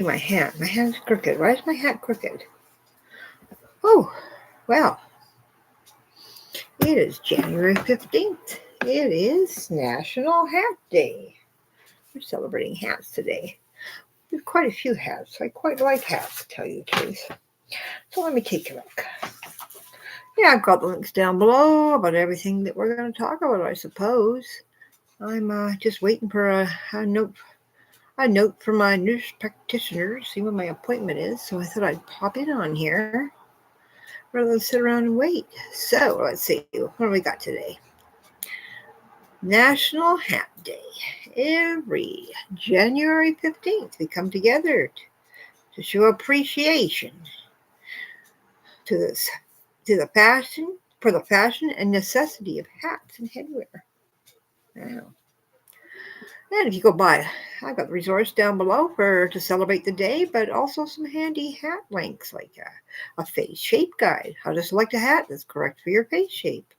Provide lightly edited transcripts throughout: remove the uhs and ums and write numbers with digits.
my hat. My hat's crooked. Why is my hat crooked? Oh, well, it is January 15th. It is National Hat Day. We're celebrating hats today. We have quite a few hats. I quite like hats, to tell you the truth. So let me take a look. Yeah, I've got the links down below about everything that we're going to talk about, I suppose. I'm just waiting for a note from my nurse practitioner to see when my appointment is. So I thought I'd pop in on here rather than sit around and wait. So let's see, what do we got today? National Hat Day. Every January 15th, we come together to show appreciation to this, to the fashion, for the fashion and necessity of hats and headwear. Wow. And if you go by, I've got the resource down below to celebrate the day, but also some handy hat links like a face shape guide, how to select a hat that's correct for your face shape,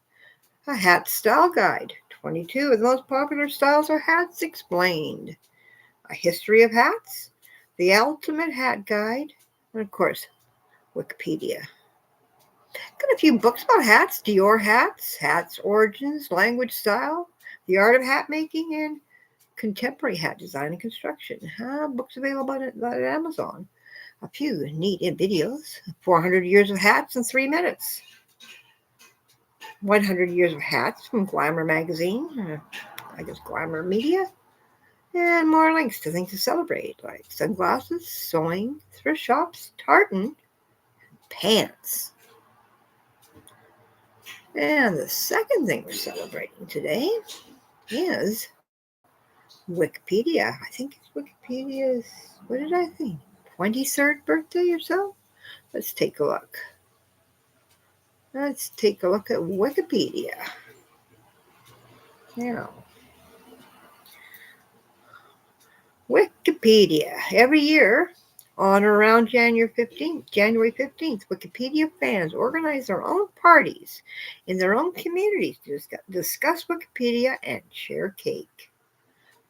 a hat style guide, 22 of the most popular styles of hats explained, a history of hats, the ultimate hat guide, and of course, Wikipedia. Got a few books about hats, Dior hats, hats origins, language style, the art of hat making, and contemporary hat design and construction. Books available at Amazon. A few neat videos. 400 years of hats in 3 minutes. 100 years of hats from Glamour magazine. I guess Glamour Media. And more links to things to celebrate, like sunglasses, sewing, thrift shops, tartan, pants. And the second thing we're celebrating today is Wikipedia. I think it's Wikipedia's, what did I think? 23rd birthday or so? Let's take a look. Let's take a look at Wikipedia. Now, Wikipedia. Every year, on or around January 15th, Wikipedia fans organize their own parties in their own communities to discuss Wikipedia and share cake.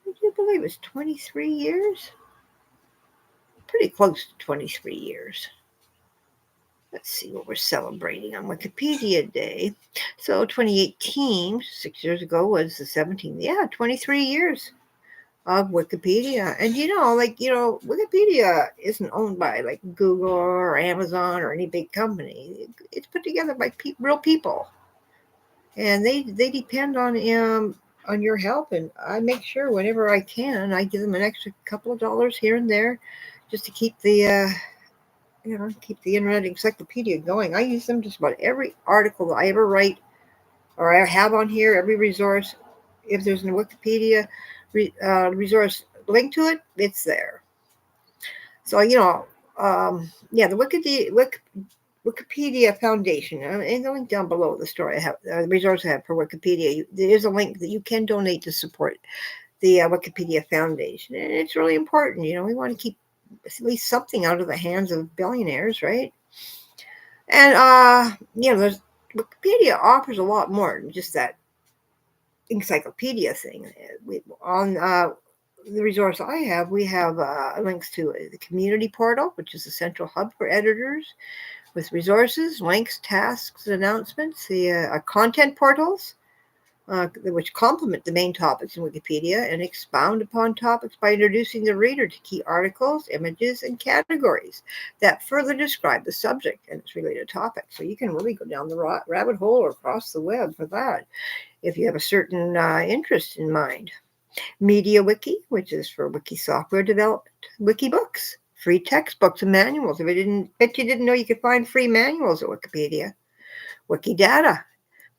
Would you believe it's 23 years? Pretty close to 23 years. Let's see what we're celebrating on Wikipedia Day. So 2018, 6 years ago, was the 17th. Yeah, 23 years of Wikipedia. And Wikipedia isn't owned by like Google or Amazon or any big company. It's put together by real people. And they depend on your help, and I make sure whenever I can, I give them an extra couple of dollars here and there just to keep the internet encyclopedia going. I use them just about every article that I ever write or I have on here, every resource. If there's a Wikipedia resource link to it, it's there. So, the Wikipedia Foundation, and the link down below the story I have, the resource I have for Wikipedia, there is a link that you can donate to support the Wikipedia Foundation. And it's really important. We want to keep at least something out of the hands of billionaires, right? And Wikipedia offers a lot more than just that encyclopedia thing. On the resource I have, we have links to the community portal, which is a central hub for editors with resources, links, tasks, announcements, the content portals, which complement the main topics in Wikipedia and expound upon topics by introducing the reader to key articles, images, and categories that further describe the subject and its related topic. So you can really go down the rabbit hole or across the web for that if you have a certain interest in mind. Media Wiki, which is for wiki software development. Wikibooks, free textbooks and manuals. If you didn't know you could find free manuals at Wikipedia. Wikidata.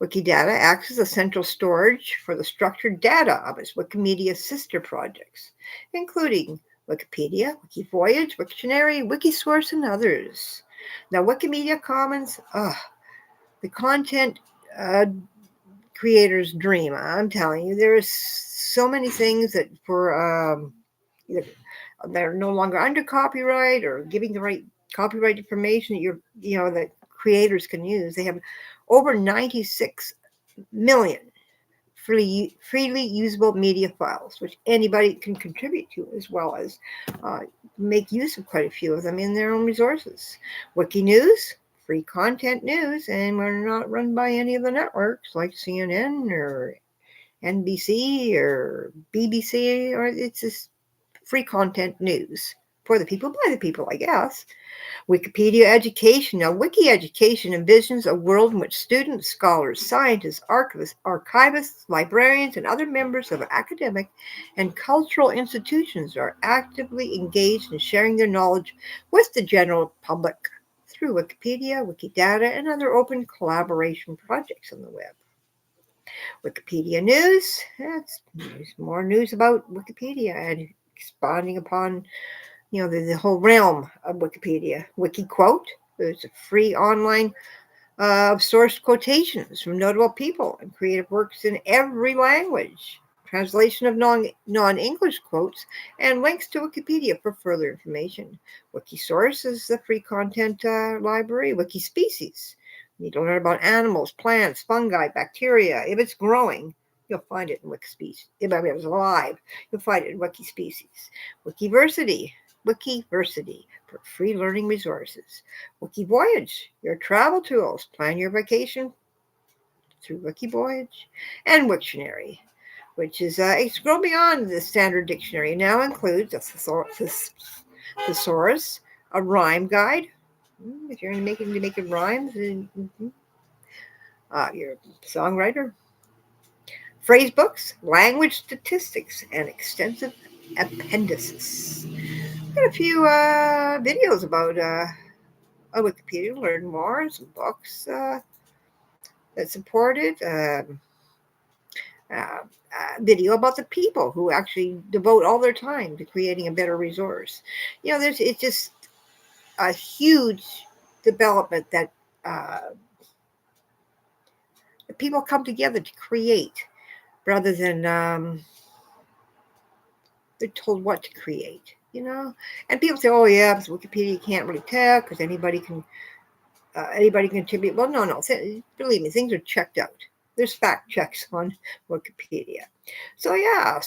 Wikidata acts as a central storage for the structured data of its Wikimedia sister projects, including Wikipedia, Wikivoyage, Wiktionary, Wikisource, and others. Now, Wikimedia Commons, the content creator's dream. I'm telling you, there is so many things that they're no longer under copyright or giving the right copyright information that creators can use. They have over 96 million freely usable media files, which anybody can contribute to, as well as uh, make use of quite a few of them in their own resources. Wiki News, free content news, and we're not run by any of the networks like CNN or NBC or BBC, or it's just free content news for the people, by the people, I guess. Wikipedia Education. Now, Wiki Education envisions a world in which students, scholars, scientists, archivists, librarians, and other members of academic and cultural institutions are actively engaged in sharing their knowledge with the general public through Wikipedia, Wikidata, and other open collaboration projects on the web. Wikipedia News. There's more news about Wikipedia and expanding upon the whole realm of Wikipedia. WikiQuote, there's a free online source quotations from notable people and creative works in every language, translation of non-English quotes, and links to Wikipedia for further information. Wikisource is the free content library. Wikispecies, you need to learn about animals, plants, fungi, bacteria. If it's growing, you'll find it in Wikispecies. If it's alive, you'll find it in Wikispecies. Wikiversity for free learning resources. Wikivoyage, your travel tools. Plan your vacation through Wikivoyage. And Wiktionary, which is it's grown beyond the standard dictionary. It now includes a thesaurus, a rhyme guide. If you're making rhymes, you're a songwriter. Phrase books, language statistics, and extensive appendices. Got a few videos about Wikipedia to learn more, some books that support it, video about the people who actually devote all their time to creating a better resource. It's just a huge development that people come together to create rather than they're told what to create. And people say, "Oh yeah, because Wikipedia can't really tell because anybody can contribute." Well, no. Believe me, things are checked out. There's fact checks on Wikipedia. So yeah,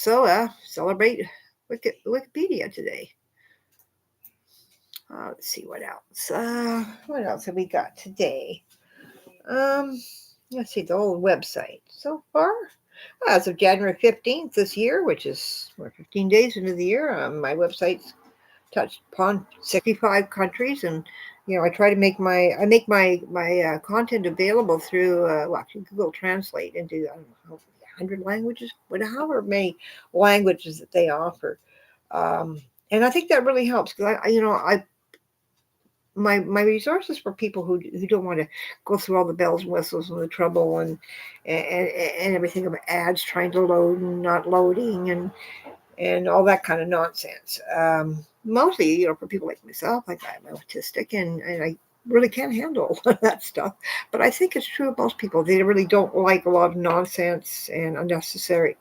celebrate Wikipedia today. Let's see what else. What else have we got today? Let's see the old website so far. As of January 15th this year, which is 15 days into the year, my website's touched upon 65 countries, and I try to make my content available through actually Google Translate into, I don't know, 100 languages, however many languages that they offer, and I think that really helps because my resources for people who don't want to go through all the bells and whistles and the trouble and everything of ads trying to load and not loading and all that kind of nonsense. Mostly, for people like myself, like I'm autistic and I really can't handle that stuff. But I think it's true of most people. They really don't like a lot of nonsense and unnecessary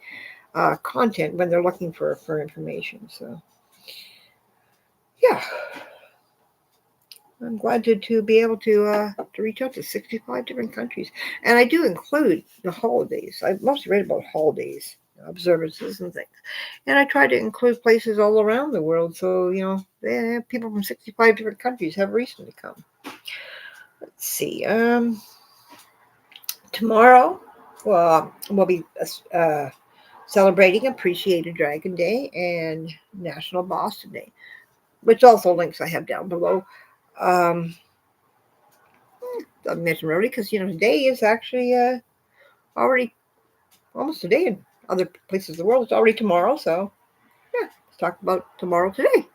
content when they're looking for information. So, yeah. I'm glad to be able to reach out to 65 different countries. And I do include the holidays. I mostly read about holidays, observances and things. And I try to include places all around the world. So, people from 65 different countries have reason to come. Let's see. Tomorrow, we'll be celebrating Appreciated Dragon Day and National Boston Day, which also links I have down below. Doesn't mention really because today is actually already almost today in other places of the world. It's already tomorrow, so yeah, let's talk about tomorrow today.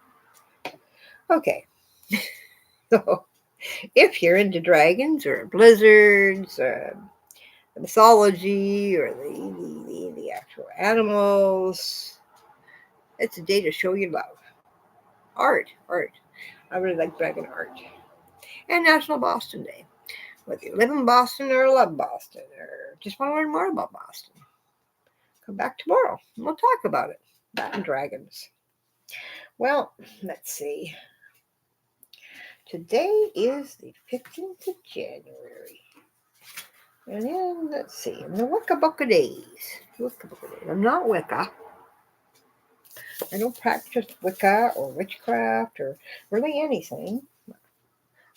Okay, so if you're into dragons or blizzards or the mythology or the actual animals, it's a day to show your love. Art. I really like dragon art. And National Boston Day. Whether you live in Boston or love Boston or just want to learn more about Boston, come back tomorrow and we'll talk about it. That and dragons. Well, let's see. Today is the 15th of January. And then, let's see, in the Wicca Book of Days. I'm not Wicca. I don't practice Wicca or witchcraft or really anything.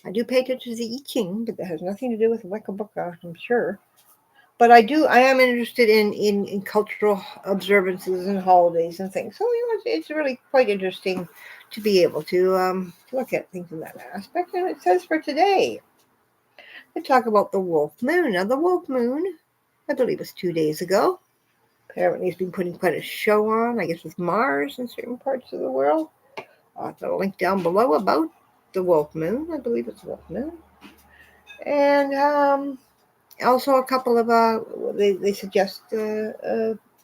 I do pay attention to the I Ching, but that has nothing to do with Wicca Book, I'm sure. But I am interested in cultural observances and holidays and things. So it's really quite interesting to be able to look at things in that aspect. And it says for today, they talk about the wolf moon. Now the wolf moon, I believe it's 2 days ago. Apparently it's been putting quite a show on, I guess with Mars in certain parts of the world. I'll put a link down below about the wolf moon. I believe it's wolf moon. And also a couple of they suggest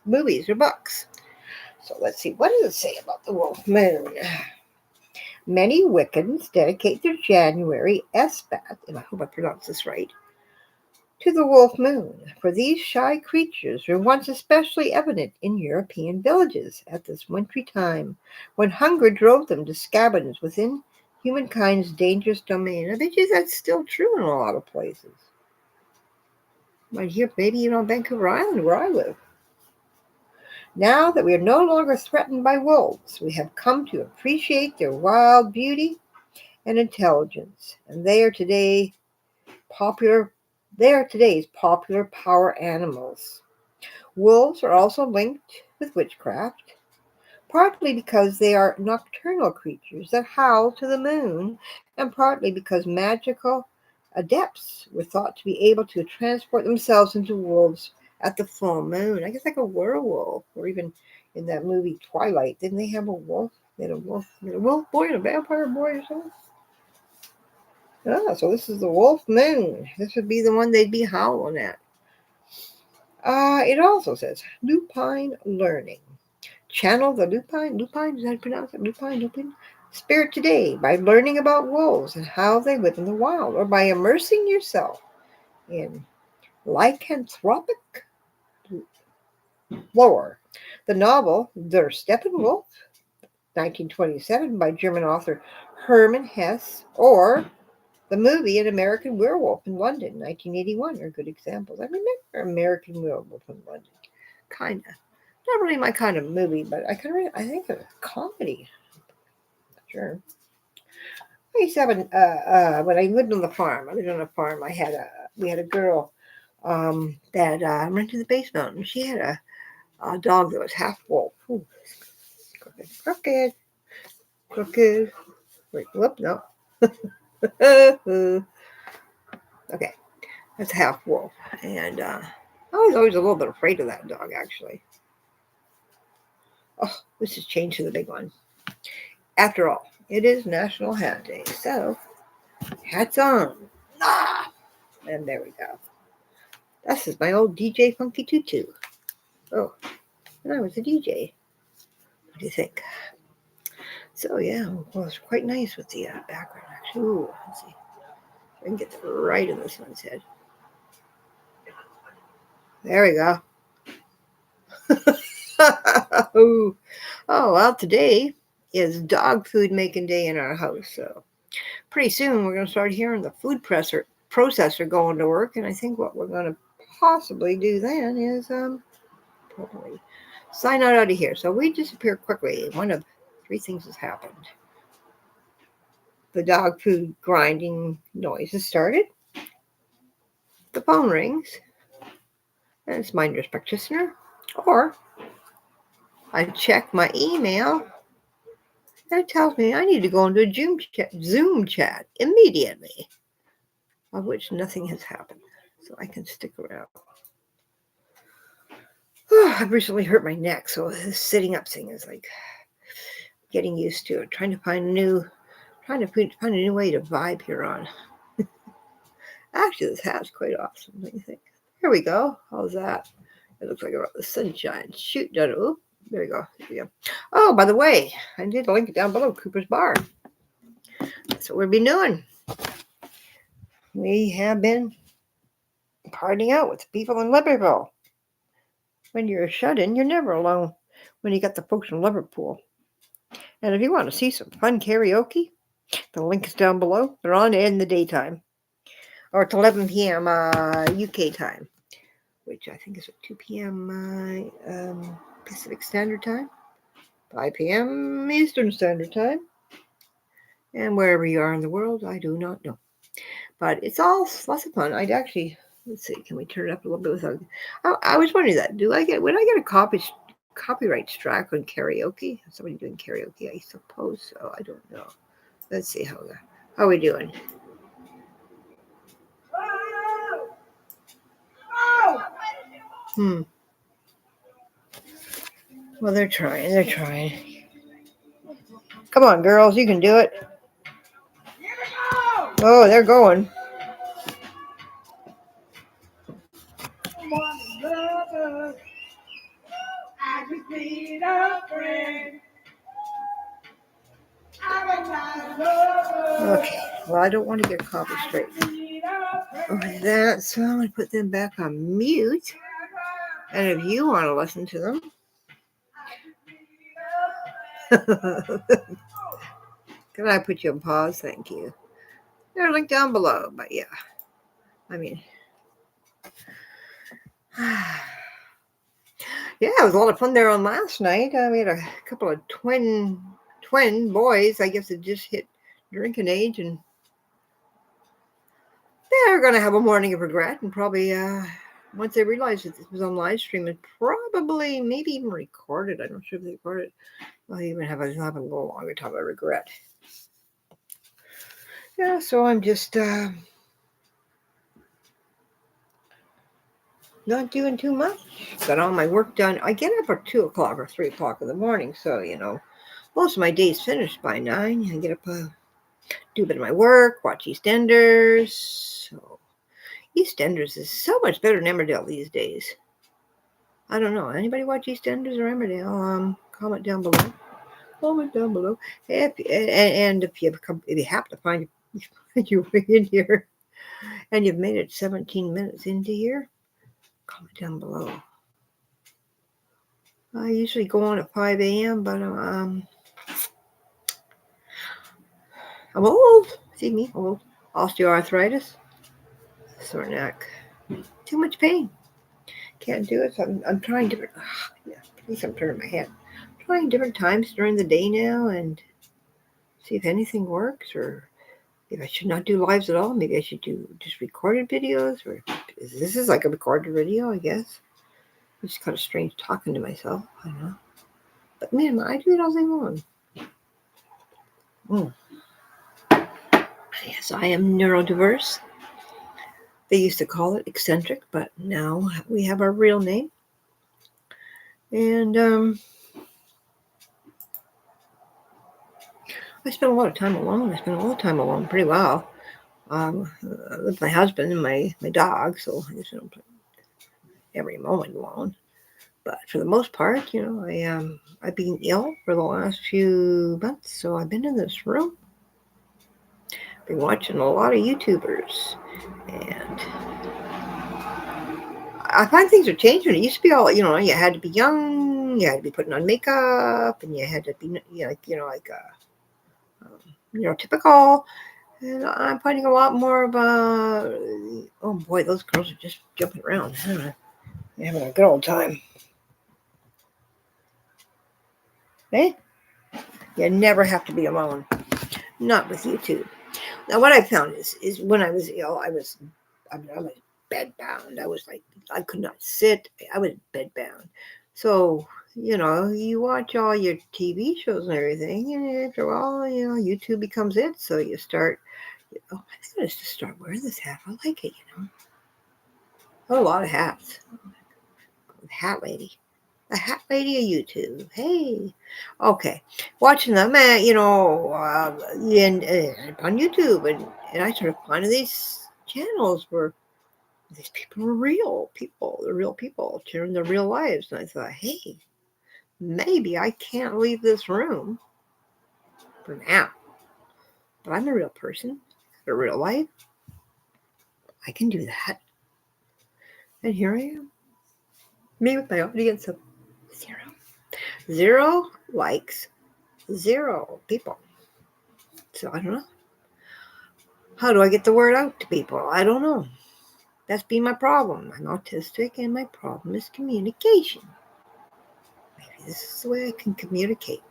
movies or books. So let's see, what does it say about the wolf moon? Many Wiccans dedicate their January Esbat, and I hope I pronounced this right, to the wolf moon, for these shy creatures were once especially evident in European villages at this wintry time, when hunger drove them to scabbards within humankind's dangerous domain. I bet you that's still true in a lot of places. Right here, maybe even on Vancouver Island, where I live. Now that we are no longer threatened by wolves, we have come to appreciate their wild beauty and intelligence, and they are today's popular power animals. Wolves are also linked with witchcraft, partly because they are nocturnal creatures that howl to the moon, and partly because magical adepts were thought to be able to transport themselves into wolves at the full moon. I guess like a werewolf, or even in that movie Twilight, didn't they have a wolf? They had a wolf boy and a vampire boy or something. Ah, so this is the wolf moon. This would be the one they'd be howling at. It also says lupine learning. Channel the lupine, is that how you pronounce it? Lupine, spirit today by learning about wolves and how they live in the wild, or by immersing yourself in lycanthropic lore. The novel Der Steppenwolf, 1927, by German author Hermann Hesse, or the movie An American Werewolf in London, 1981, are good examples. I remember American Werewolf in London, kind of. Not really my kind of movie, but I think it's a comedy. Sure. I used to have when I lived on the farm. I lived on a farm. We had a girl that rented the basement, and she had a dog that was half wolf. Ooh, crooked. Wait, whoop, no. Okay, that's half wolf, and I was always a little bit afraid of that dog, actually. Oh, let's just change to the big one. After all, it is National Hat Day, so hats on. Ah, and there we go. This is my old DJ Funky Tutu. Oh, and I was a DJ. What do you think? So yeah, well, it's quite nice with the background actually. Ooh, let's see. I can get the right in this one's head. There we go. Oh, well, today is dog food making day in our house, so pretty soon we're going to start hearing the food processor going to work, and I think what we're going to possibly do then is probably sign out of here. So we disappear quickly. One of three things has happened. The dog food grinding noise has started. The phone rings, and it's my nurse practitioner, or I check my email, and it tells me I need to go into a Zoom chat immediately, of which nothing has happened, so I can stick around. Oh, I've recently hurt my neck, so this sitting up thing is like getting used to it, trying to find a new way to vibe here on. Actually, this hat's quite awesome. What do you think? Here we go. How's that? It looks like the sunshine. Shoot, done. Oh, there we go. Oh, by the way, I did link it down below. Cooper's Bar. That's what we've been doing. We have been partying out with people in Liverpool. When you're shut in, you're never alone. When you got the folks in Liverpool. And if you want to see some fun karaoke, the link is down below. They're on in the daytime. or it's 11 p.m. UK time, which I think is at 2 p.m. Pacific Standard Time, 5 p.m. Eastern Standard Time, and wherever you are in the world, I do not know. But it's all lots of fun. I'd actually, let's see, can we turn it up a little bit without? I was wondering that. Would I get a copyright strike on karaoke? Somebody doing karaoke? I suppose so. I don't know. Let's see how are we doing. Well, they're trying. They're trying. Come on, girls, you can do it. Oh, they're going. Okay, well, I don't want to get coffee straight. Okay, that, so I'm going to put them back on mute. And if you want to listen to them, can I put you on pause? Thank you. They're linked down below, but yeah, I mean, yeah, it was a lot of fun there on last night. We had a couple of twin boys, I guess, that just hit drinking age, and they're going to have a morning of regret, and probably once they realize that this was on live stream, and probably maybe even recorded. I'm not sure if they recorded. I'll even have a little longer time of regret. Yeah, so I'm just not doing too much. Got all my work done. I get up at 2 o'clock or 3 o'clock in the morning, so most of my day's finished by 9. I get up, do a bit of my work, watch EastEnders. So EastEnders is so much better than Emmerdale these days. I don't know. Anybody watch EastEnders or Emmerdale? Comment down below. Comment down below. If you happen to find your way in here and you've made it 17 minutes into here, comment down below. I usually go on at 5 a.m., but I'm old. See me, old. Osteoarthritis, sore neck, too much pain. Can't do it. So I'm trying different. Yeah, at least I'm turning my head. I'm trying different times during the day now and see if anything works, or if I should not do lives at all. Maybe I should do just recorded videos, or this is like a recorded video, I guess. It's kind of strange talking to myself. I don't know. But man, I do it all day long. Yes, I am neurodiverse. They used to call it eccentric, but now we have our real name. And I spend a lot of time alone. I spend all the time alone pretty well. With my husband and my dog, so I just don't play every moment alone. But for the most part, I've been ill for the last few months, so I've been in this room. Been watching a lot of YouTubers, and I find things are changing. It used to be all, you had to be young, you had to be putting on makeup, and you had to be, typical. And I'm finding a lot more of oh boy, those girls are just jumping around. They're having a good old time. Hey, you never have to be alone. Not with YouTube. Now, what I found is when I was ill, I was bedbound. I was like, I could not sit. I was bedbound. So, you watch all your TV shows and everything, and after a while, YouTube becomes it. So you start, I think I just start wearing this hat. I like it, a lot of hats. Hat lady. A hat lady of YouTube. Hey. Okay. Watching them, on YouTube. And I started finding these channels where these people are real people. They're real people sharing their real lives. And I thought, hey, maybe I can't leave this room for now. But I'm a real person. A real life. I can do that. And here I am. Me with my audience of 0 likes, 0 people. So I don't know. How do I get the word out to people? I don't know. That's been my problem. I'm autistic, and my problem is communication. Maybe this is the way I can communicate.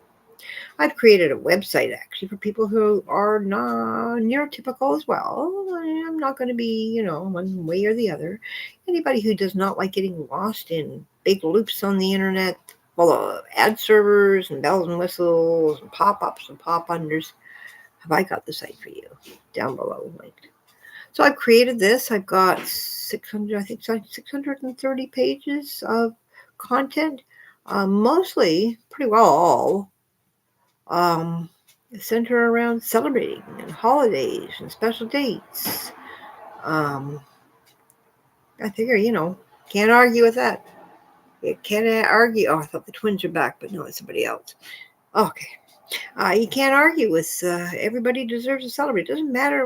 I've created a website actually for people who are not neurotypical as well. I'm not going to be, one way or the other. Anybody who does not like getting lost in big loops on the internet, full of ad servers and bells and whistles and pop-ups and pop-unders, have I got the site for you down below linked. So I've created this. I've got 630 pages of content, mostly pretty well all um, center around celebrating and holidays and special dates. Um, I figure, can't argue with that. You can't argue. Oh, I thought the twins are back, but no, it's somebody else. Okay. You can't argue with everybody deserves to celebrate. It doesn't matter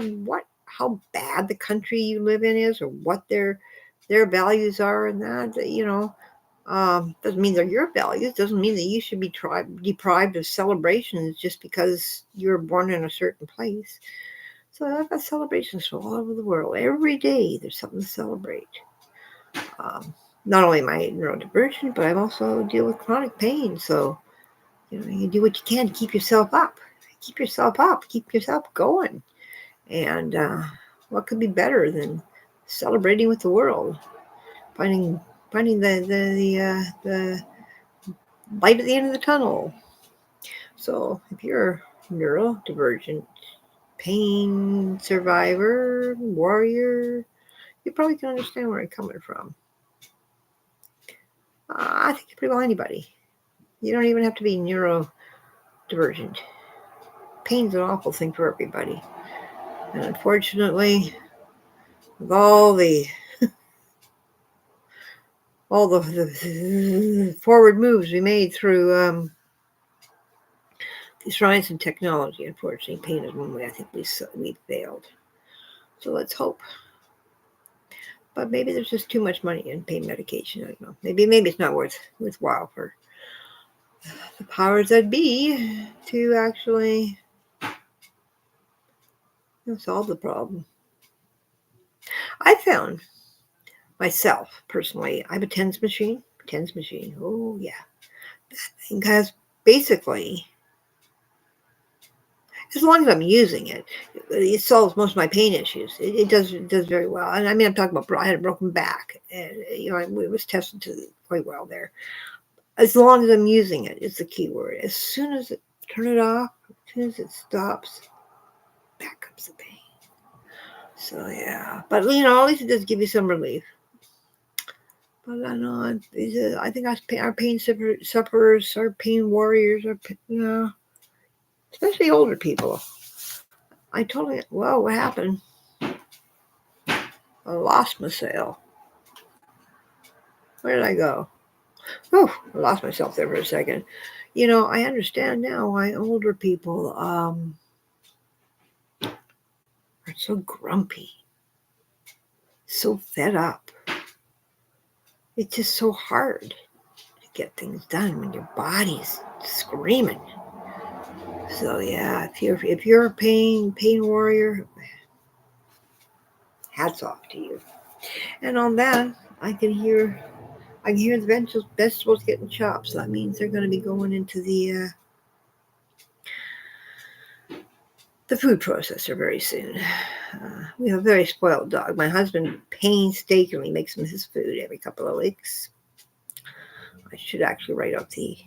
how bad the country you live in is or what their values are, and that doesn't mean they're your values. Doesn't mean that you should be deprived of celebrations just because you're born in a certain place. So I've got celebrations from all over the world. Every day there's something to celebrate. Not only am I neurodivergent, but I also deal with chronic pain. So you do what you can to keep yourself up. Keep yourself going. And what could be better than celebrating with the world? Finding the light at the end of the tunnel. So if you're neurodivergent, pain survivor, warrior, you probably can understand where I'm coming from. I think pretty well anybody. You don't even have to be neurodivergent. Pain's an awful thing for everybody. And unfortunately, with all the forward moves we made through science and technology, unfortunately, pain is one way I think we failed. So let's hope. But maybe there's just too much money in pain medication. I don't know. Maybe it's not worthwhile for the powers that be to actually solve the problem. I found myself personally, I have a TENS machine. Oh yeah, that thing has basically, as long as I'm using it, it solves most of my pain issues. It does very well. And I mean, I'm talking about I had a broken back, and it was tested quite well there. As long as I'm using it, it's the key word. As soon as turn it off, as soon as it stops, back comes the pain. So yeah, but at least it does give you some relief. But I know I think our pain sufferers, our pain warriors, especially older people. I totally, whoa, what happened? I lost myself. Where did I go? Oh, I lost myself there for a second. I understand now why older people are so grumpy, so fed up. It's just so hard to get things done when your body's screaming. So yeah, if you're a pain warrior, hats off to you. And on that, I can hear the vegetables getting chopped. So that means they're going to be going into the food processor very soon. We have a very spoiled dog. My husband painstakingly makes him his food every couple of weeks. I should actually write out the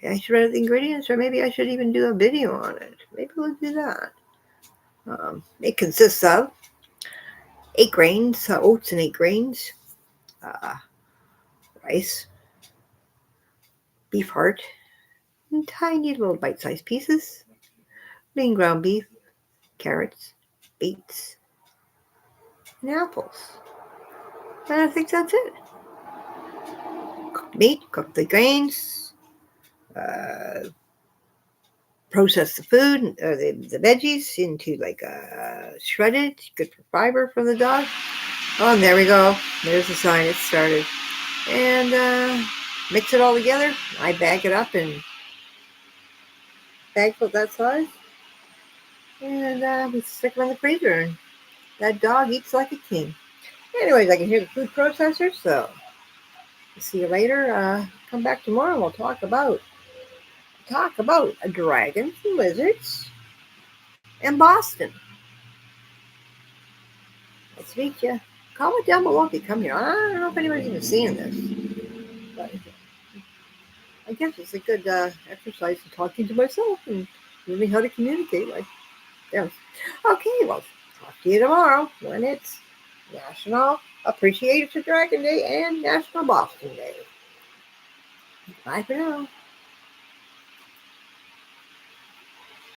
ingredients, or maybe I should even do a video on it. Maybe we'll do that. It consists of 8 grains, oats and 8 grains, rice, beef heart, and tiny little bite-sized pieces, lean ground beef, carrots, beets, and apples. And I think that's it. Cook the meat, cook the grains, process the food, or the veggies into shredded, good for fiber for the dog. Oh, and there we go. There's the sign. It started. And mix it all together. I bag it up in bags of that size. and we stick them in the freezer. And that dog eats like a king. Anyways, I can hear the food processor, so see you later. Come back tomorrow and we'll talk about dragons and lizards and Boston. Nice to meet you. Comment down below if you come here. I don't know if anybody's even seeing this, but I guess it's a good exercise in talking to myself and learning how to communicate like them. Okay, well, talk to you tomorrow when it's National Appreciation for Dragon Day and National Boston Day. Bye for now.